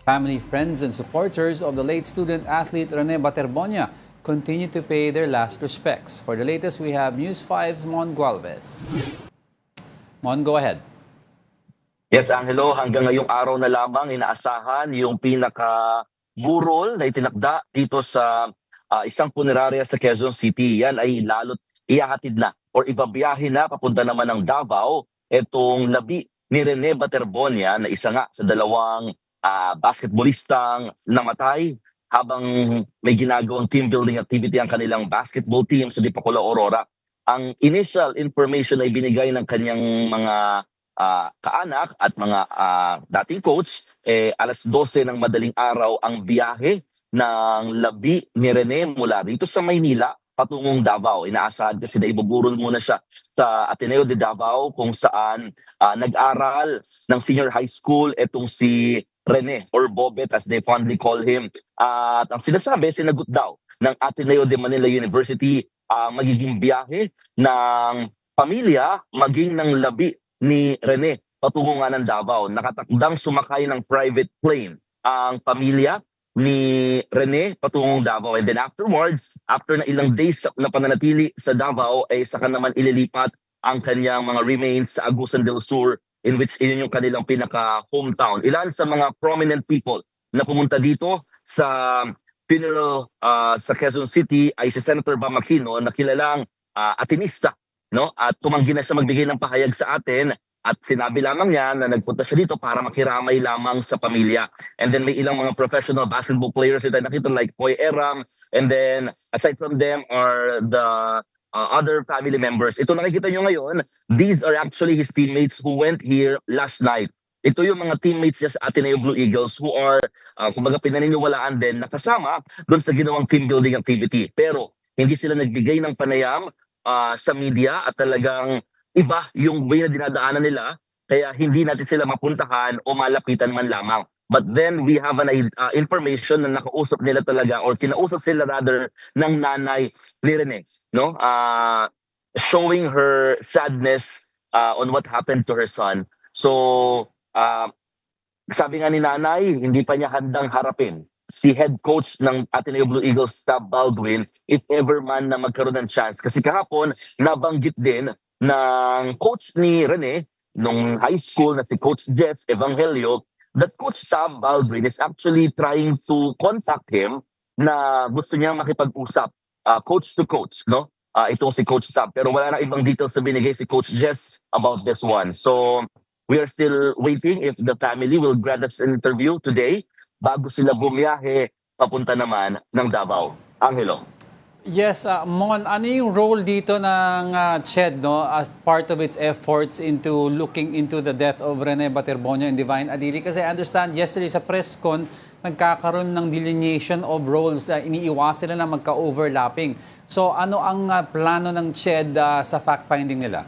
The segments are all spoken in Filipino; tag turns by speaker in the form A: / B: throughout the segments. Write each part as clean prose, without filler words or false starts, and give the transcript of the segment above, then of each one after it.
A: Family, friends, and supporters of the late student-athlete Rene Baterbonia continue to pay their last respects. For the latest, we have News 5's Mon Gualvez. Mon, go ahead.
B: Yes, Angelo, hanggang ngayong araw na lamang inaasahan yung pinaka-burol na itinakda dito sa isang punerarya sa Quezon City. Yan ay lalo't ihahatid na or ibabiyahe na papunta naman ng Davao itong labi ni Rene Baterbonia na isa nga sa dalawang basketballistang namatay habang may ginagawang team building activity ang kanilang basketball team sa Dipakula Aurora. Ang initial information ay binigay ng kanyang mga kaanak at mga dating coach, alas 12 ng madaling araw ang biyahe ng labi ni Rene mula dito sa Maynila patungong Davao. Inaasahan kasi na ibuburol muna siya sa Ateneo de Davao kung saan nag-aral ng senior high school itong si Rene or Bobet as they fondly call him. At ang sinasabi, sinagot daw ng Ateneo de Manila University magiging biyahe ng pamilya maging ng labi ni Rene patungo nga ng Davao. Nakatakdang sumakay ng private plane ang pamilya ni Rene patungong Davao. And then afterwards, after na ilang days na pananatili sa Davao, ay saka naman ililipat ang kanyang mga remains sa Agusan del Sur, in which yun yung kanilang pinaka-hometown. Ilan sa mga prominent people na pumunta dito sa funeral sa Quezon City ay si Senator Bam Aquino na kilalang atinista, no? At tumanggi na siya magbigay ng pahayag sa atin at sinabi lamang niya na nagpunta siya dito para makiramay lamang sa pamilya. And then may ilang mga professional basketball players na nakita like Poy Eram, and then aside from them are the other family members. Ito nakikita nyo ngayon, these are actually his teammates who went here last night. Ito yung mga teammates niya sa Ateneo Blue Eagles who are, kumbaga pinaniniwalaan din nakasama doon sa ginawang team building activity. Pero hindi sila nagbigay ng panayam sa media at talagang iba yung way na dinadaanan nila kaya hindi natin sila mapuntahan o malapitan man lamang. But then we have an information na nakausap nila talaga or kinausap sila rather ng nanay ni Rene, no? Showing her sadness on what happened to her son. So sabi nga ni nanay, hindi pa niya handang harapin si head coach ng Ateneo Blue Eagles, Tab Baldwin, if ever man na magkaroon ng chance. Kasi kahapon, nabanggit din ng coach ni Rene, nung high school na si Coach Jets Evangelio, that Coach Tab Baldwin is actually trying to contact him na gusto niyang makipag-usap, coach to coach, no? Itong si Coach Tab. Pero wala na ibang details na binigay si Coach Jets about this one. So, we are still waiting if the family will grant us an interview today bago sila bumiyahe papunta naman ng Davao. Angelo.
A: Yes, Mon, ano yung role dito ng CHED, no, as part of its efforts into looking into the death of Rene Baterbonia and Divine Adili? Kasi I understand yesterday sa press con, nagkakaroon ng delineation of roles, iniiwas sila na magka-overlapping. So ano ang plano ng CHED sa fact-finding nila?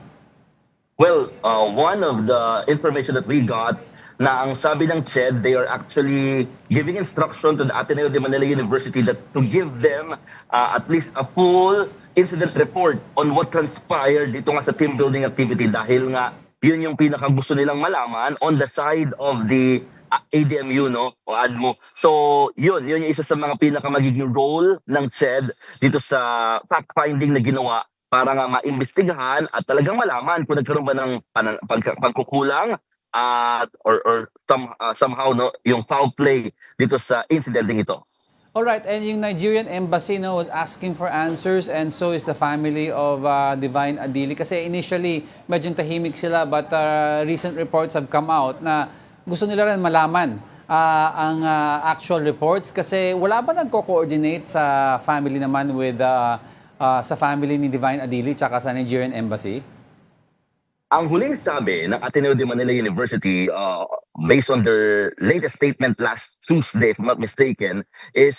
B: Well, one of the information that we got na ang sabi ng CHED, they are actually giving instruction to the Ateneo de Manila University that to give them at least a full incident report on what transpired dito nga sa team building activity dahil nga yun yung pinakagusto nilang malaman on the side of the ADMU, no, o ADMO. So yun yung isa sa mga pinakamagiging role ng CHED dito sa fact-finding na ginawa para nga maimbestigahan at talagang malaman kung nagkaroon ba ng pagkukulang or somehow no yung foul play dito sa incidenting ito.
A: All right, and yung Nigerian embassy no was asking for answers and so is the family of Divine Adili kasi initially medyo tahimik sila but recent reports have come out na gusto nila rin malaman ang actual reports kasi wala ba nagko-coordinate sa family naman with sa family ni Divine Adili tsaka sa Nigerian embassy?
B: Ang huling sabi ng Ateneo de Manila University, based on their latest statement last Tuesday, if I'm not mistaken, is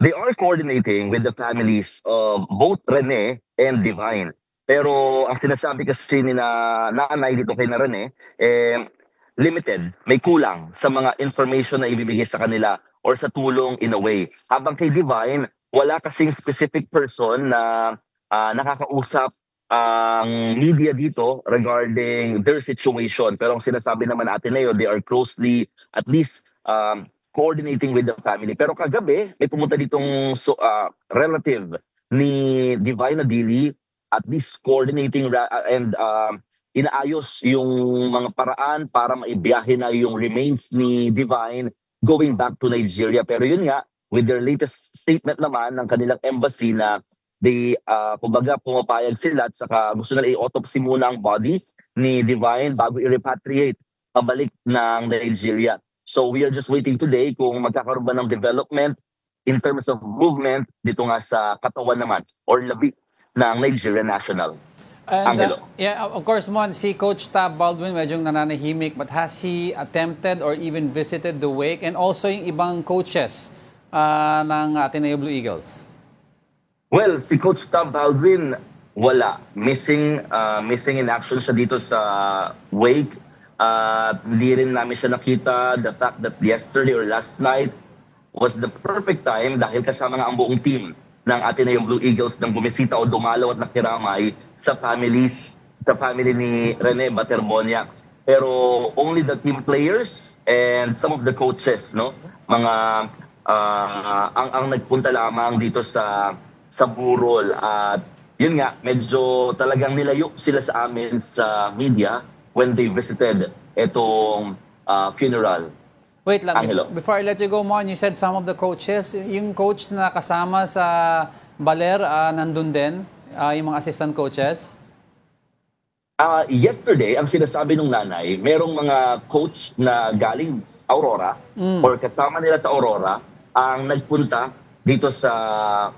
B: they are coordinating with the families of both Rene and Divine. Pero ang sinasabi kasi ni nanay dito kay na Rene, limited, may kulang sa mga information na ibibigay sa kanila or sa tulong in a way. Habang kay Divine, wala kasing specific person na nakakausap ang media dito regarding their situation. Pero ang sinasabi naman Ateneo, they are closely at least coordinating with the family. Pero kagabi, may pumunta ditong relative ni Divine Adili, at least coordinating and inaayos yung mga paraan para maibiyahe na yung remains ni Divine going back to Nigeria. Pero yun nga, with their latest statement naman ng kanilang embassy na they, kumbaga pumapayag sila at saka gusto nila i-autopsy muna ang body ni Divine bago i-repatriate pabalik ng Nigeria. So we are just waiting today kung magkakaroon ba ng development in terms of movement dito nga sa katawan naman or labi ng Nigerian national.
A: And
B: Angelo.
A: yeah, of course, Mon, si Coach Tab Baldwin medyo nananahimik, but has he attempted or even visited the wake? And also yung ibang coaches ng Ateneo Blue Eagles?
B: Well, si Coach Tab Baldwin, wala. Missing in action siya dito sa wake. Hindi rin namin siya nakita. The fact that yesterday or last night was the perfect time dahil kasama nga ang buong team ng Ateneo Blue Eagles nang bumisita o dumalaw at nakiramay sa family ni Rene Baterbonia. Pero only the team players and some of the coaches, no, mga ang nagpunta lamang dito sa burol. At yun nga, medyo talagang nilayo sila sa amin sa media when they visited itong funeral.
A: Wait lang,
B: Angelo.
A: before I let you go, Mon, you said some of the coaches, yung coach na kasama sa Baler, nandun din, yung mga assistant coaches?
B: Yesterday, ang sinasabi ng nanay, merong mga coach na galing Aurora or kasama nila sa Aurora ang nagpunta dito sa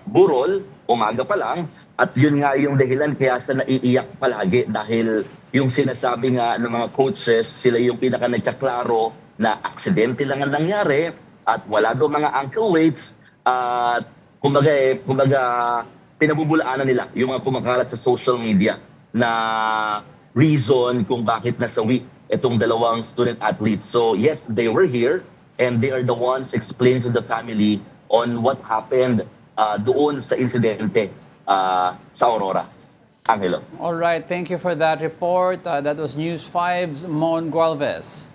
B: burol, umaga pa lang, at yun nga yung dahilan kaya siya naiiyak palagi dahil yung sinasabi nga ng mga coaches, sila yung pinaka nagkaklaro na aksidente lang ang nangyari at wala daw mga ankle weights at kumbaga pinabubulaanan nila yung mga kumakalat sa social media na reason kung bakit nasawi itong dalawang student athletes. So yes, they were here and they are the ones explaining to the family on what happened doon sa insidente sa Aurora. Angelo.
A: All right, thank you for that report. That was News 5's Mon Gualvez.